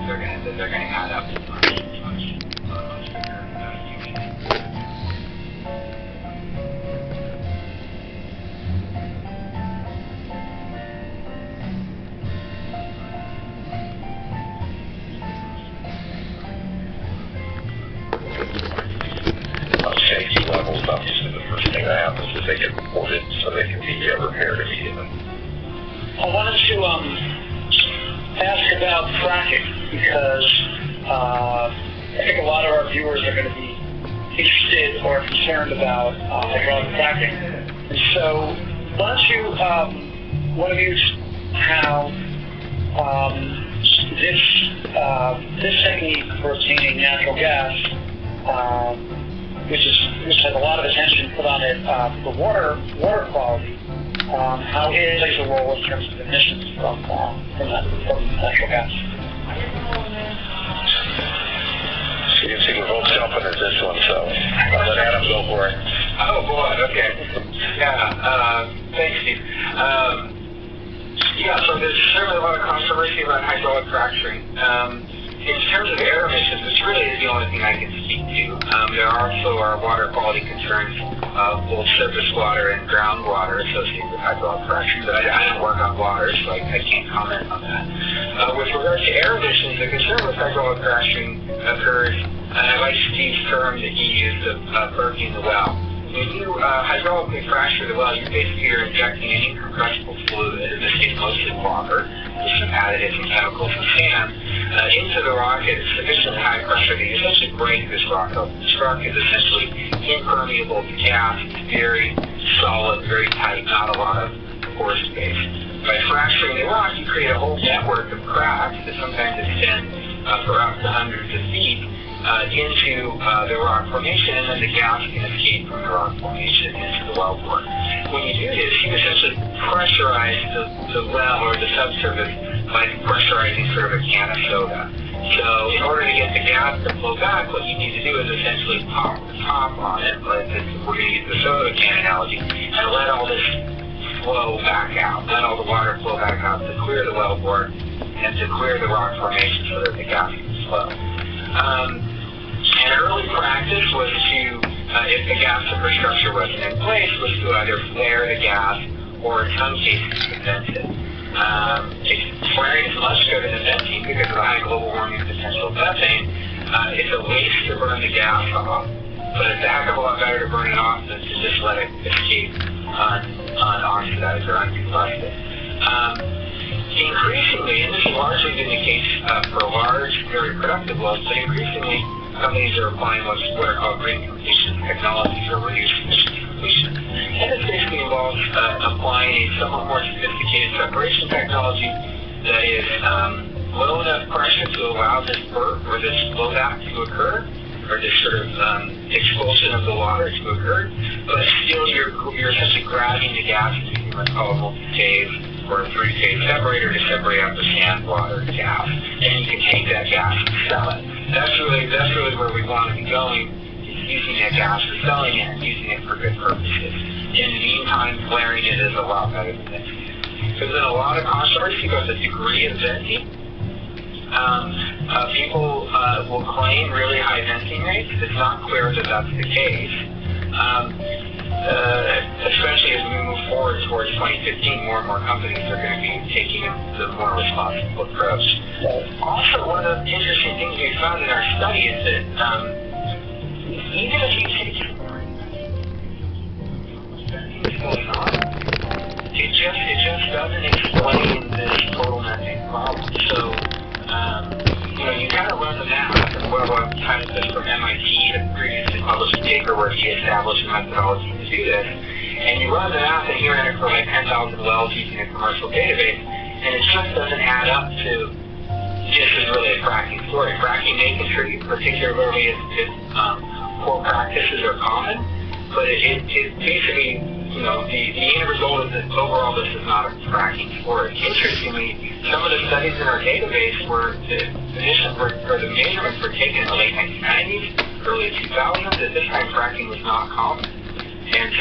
they're gonna add up to much bigger unit. Safety levels, obviously the first thing that happens is they get reported so they can be repaired immediately. I wanted to ask about fracking because I think a lot of our viewers are going to be interested or concerned about hydraulic fracking. And so why don't you, one of you, how this technique for obtaining natural gas, which has a lot of attention put on it for water quality, how it plays a role in terms of emissions from natural gas. So you can see we're both jumping at this one, so I'll let Adam go for it. Oh boy, okay. Yeah, thanks, Steve. Yeah, so there's certainly a lot of controversy about hydraulic fracturing. In terms of air emissions, which really is the only thing I can speak to. There also are water quality concerns of both surface water and groundwater associated with hydraulic fracturing, but I don't work on water, so I can't comment on that. With regards to air emissions, the concern with hydraulic fracturing occurs, and I like Steve's term that he used of burning the well. When you hydraulically fracture the well, you're injecting an incompressible fluid, in this case mostly water, with some additives and chemicals and sand, into the rock at sufficiently high pressure that you essentially break this rock up. This rock is essentially impermeable to gas. It's very solid, very tight, not a lot of pore space. By fracturing the rock, you create a whole network of cracks that sometimes extend for up to hundreds of feet into the rock formation, and then the gas can escape from the rock formation into the wellbore. When you do this, you essentially pressurize the well or the subsurface by pressurizing sort of a can of soda. So in order to get the gas to flow back, what you need to do is essentially pop the top on it, like this, we're going to use the soda can analogy, and let all this flow back out, let all the water flow back out to clear the wellbore and to clear the rock formation so that the gas can flow. An early practice was to, if the gas infrastructure wasn't in place, was to either flare the gas or in some cases condense it. Flaring is much better than venting because of the high global warming potential of methane. It's a waste to burn the gas off, but it's a heck of a lot better to burn it off than to just let it escape unoxidized or uncombusted. Increasingly, and this has largely been the case for large, very productive wells, but increasingly companies are applying what are called green completion technologies or reduced emissions completion. And this basically involves applying a somewhat more sophisticated separation technology that is low enough pressure to allow this burp or this blowback to occur, or this sort of expulsion of the water to occur, but still you're essentially grabbing the gas using what's called a multi-phase or a three-phase separator to separate out the sand, water, and gas. And you can take that gas and sell it. That's really where we want to be going, is using that gas for selling it and using it for good purposes. In the meantime, flaring it is a lot better than venting. There's been a lot of controversy about the degree of venting. People will claim really high venting rates. It's not clear that that's the case. Especially as we move forward towards 2015, more and more companies are going to be taking the more responsible approach. Also, one of the interesting things we found in our study is that even if you take what's going on, it just doesn't explain this total methane problem. So, you kind of run the math, and what I've kind of done from MIT that previously published a paper where he established a methodology to do this, and you run the math, and you're in it for like 10,000 wells using a commercial database, and it just doesn't add up to this is really a fracking story. Fracking may contribute, particularly if poor practices are common, but it basically, the end result is that overall this is not a fracking story. Interestingly, some of the studies in our database were the measurements were taken in the late 1990s, early 2000s. At this time, fracking was not common, and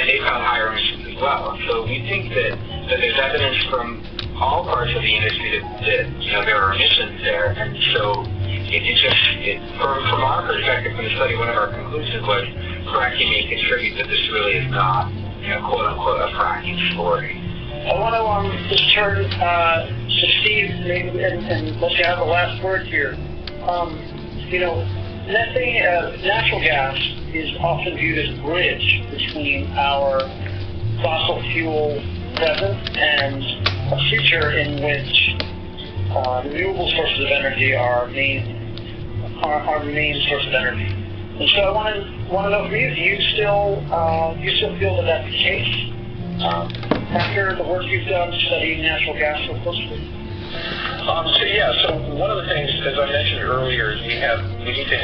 they found higher emissions as well. So we think that there's evidence from all parts of the industry that there are emissions there, So from our perspective from the study, one of our conclusions was fracking may contribute, but this really is not, quote unquote, a fracking story. I want to just turn to Steve and let you have the last word here. Methane, natural gas is often viewed as a bridge between our fossil fuel present and a future in which renewable sources of energy are the main source of energy. And so I want to know from you, do you still feel that that's the case after the work you've done studying natural gas so closely? So one of the things, as I mentioned earlier, is we need to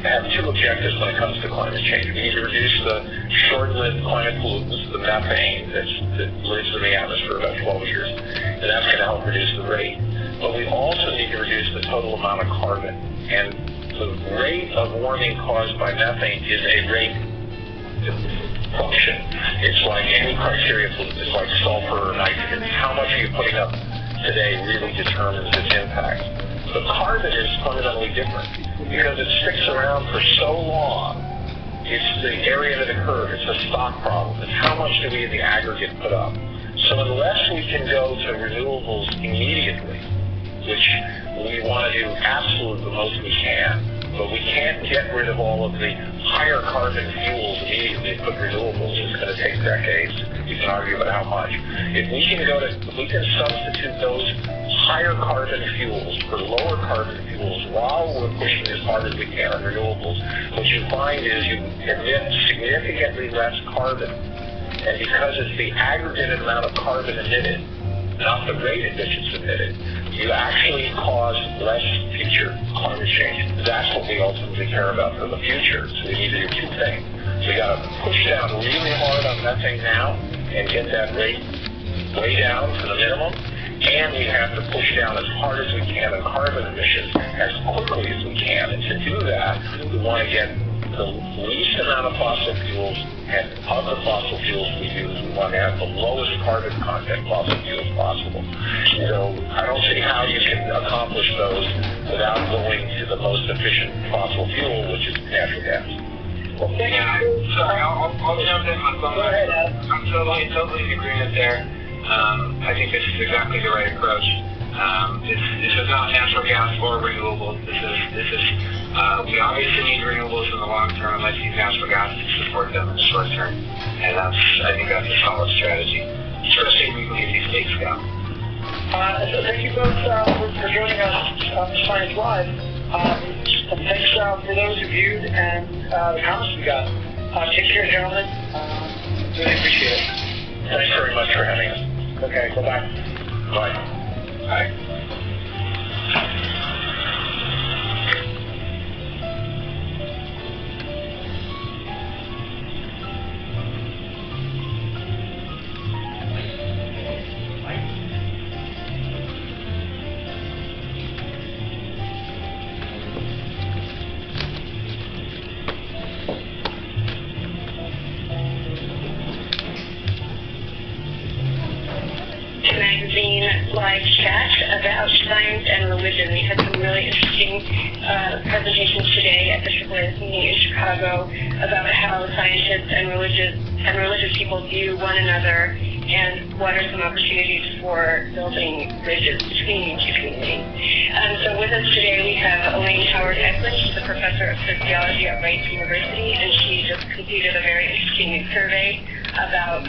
have two objectives when it comes to climate change. We need to reduce the short-lived climate pollutants, the methane that lives in the atmosphere for about 12 years, and that's going to help reduce the rate. But we also need to reduce the total amount of carbon. And the rate of warming caused by methane is a rate function. It's like any criteria pollutant. It's like sulfur or nitrogen. How much are you putting up today really determines its impact. But carbon is fundamentally different because it sticks around for so long. It's the area that occurred. It's a stock problem. It's how much do we in the aggregate put up. So unless we can go to renewables immediately, which we want to do absolutely the most we can, but we can't get rid of all of the higher carbon fuels immediately and put renewables. It's going to take decades. We can argue about how much. If we can substitute those higher carbon fuels for lower carbon fuels while we're pushing as hard as we can on renewables, what you find is you emit significantly less carbon. And because it's the aggregate amount of carbon emitted, not the rate at which it's emitted, you actually cause less future climate change. That's what we ultimately care about for the future. So we need to do two things. We got to push down really hard on methane now and get that rate way down to the minimum. And we have to push down as hard as we can on carbon emissions as quickly as we can. And to do that, we want to get the least amount of fossil fuels, and of the fossil fuels we use, we want to have the lowest carbon content fossil fuels possible. So I don't see how you can accomplish those without going to the most efficient fossil fuel, which is natural gas. Well, sorry, I'll jump in on some of that. I'm totally in agreement there. I think this is exactly the right approach. This is not natural gas or renewables. We obviously need renewables in the long term. Let's use natural gas to support them in the short term. And I think that's a solid strategy, especially if we can get these stakes down. So thank you both for joining us on Science Live. And thanks for those who viewed and the comments we got. Take care, gentlemen. Really appreciate it. Thanks very much for having us. Okay, bye-bye. Bye. Bye. Live chat about science and religion. We had some really interesting presentations today at the AAAS meeting in Chicago about how scientists and religious people view one another and what are some opportunities for building bridges between these two communities. So with us today we have Elaine Howard-Eklund. She's a professor of sociology at Rice University, and she just completed a very interesting new survey about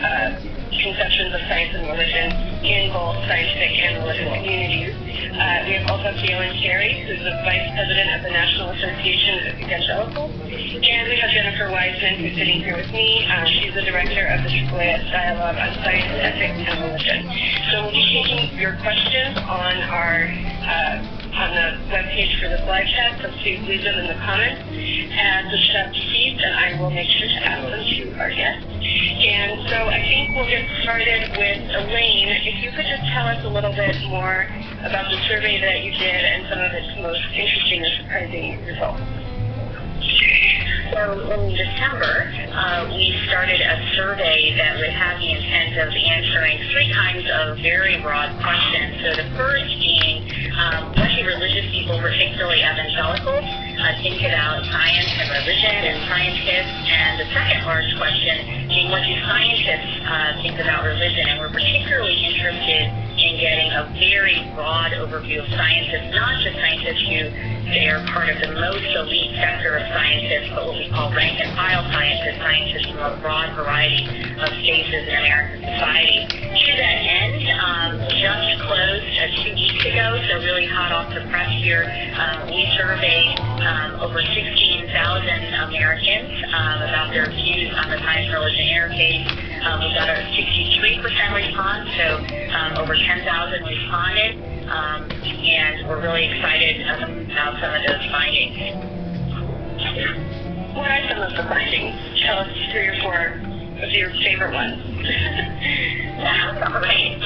conceptions of science and religion in both scientific and religious communities. We have also Galen Cherry, who's the Vice President of the National Association of Evangelicals. And we have Jennifer Wiseman, who's sitting here with me. She's the Director of the AAAS Dialogue on Science, Ethics, and Religion. So we'll be taking your questions on our on the webpage for this live chat, so please leave them in the comments as the chat proceeds, and I will make sure to ask them to our guests. And so I think we'll get started with Elaine. If you could just tell us a little bit more about the survey that you did and some of its most interesting or surprising results. So in December, we started a survey that would have the intent of answering three kinds of very broad questions. So the first being, what do religious people people, particularly evangelicals, think about science and religion and scientists. And the second large question being, what do scientists think about religion? And we're particularly interested in getting a very broad overview of scientists, not just scientists who they are part of the most elite sector of scientists, but what we call rank and file scientists, scientists from a broad variety of spaces in American society. To that end, just closed 2 weeks ago, so really hot off the press here, we surveyed over 16,000 Americans about their views on the science and religion interface. We got a 63% response, so over 10,000 responded, and we're really excited about some of those findings. What are some of the findings? Tell us 3 or 4 of your favorite ones. Right.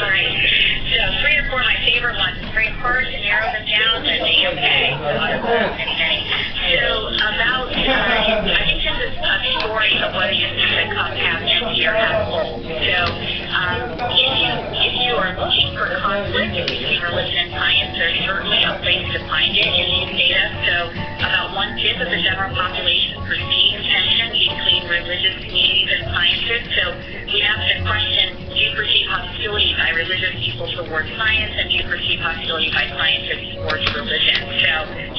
So 3 or 4 of my favorite ones. It's very hard to narrow them down, but okay. So about, I think this is a story of whether you think the cup half empty or half full. So if you are looking for conflict between religion and science, there's certainly a place to find it in these data. So about 1/5 of the general population perceives tension between religious communities and scientists. So we asked a question, do you perceive hostility by religious people towards science, and do you perceive hostility by scientists towards religion? So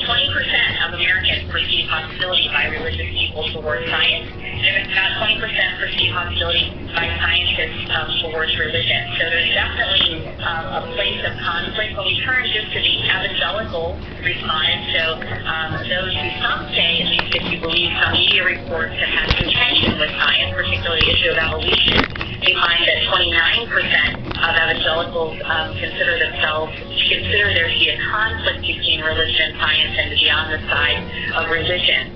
20% of Americans perceive hostility by religious people towards science, and about 20% perceive hostility by scientists towards religion. So there's definitely a place of conflict. When we turn just to the evangelical respondents, so those who some say, at least if you believe some media reports, have had contention with science, particularly the issue of evolution, we find that 29% of evangelicals consider there to be a conflict between religion and science and to be on the side of religion.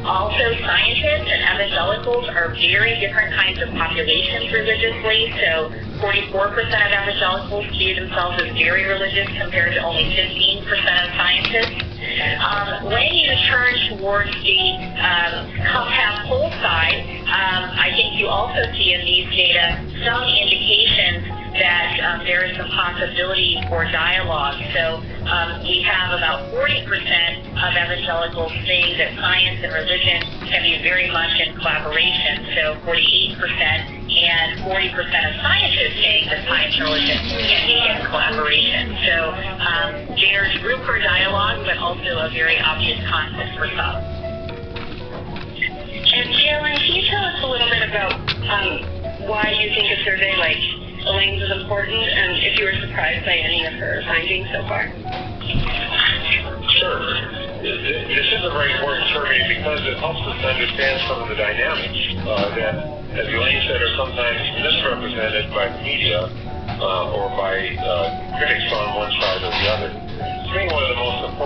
Also, scientists and evangelicals are very different kinds of populations religiously. So 44% of evangelicals see themselves as very religious compared to only 15% of scientists. When you turn towards the cup half full side, I think you also see in these data some indications that there is some possibility for dialogue. So we have about 40% of evangelicals saying that science and religion can be very much in collaboration, so 48%, and 40% of scientists saying that science and religion can be in collaboration. So there's room for dialogue, but also a very obvious conflict for some. And Jalen, can you tell us a little bit about why you think a survey like Elaine's is important, and if you were surprised by any of her findings so far? Sure. This is a very important survey because it helps us understand some of the dynamics that, as Elaine said, are sometimes misrepresented by the media or by critics on one side or the other. To me, one of the most important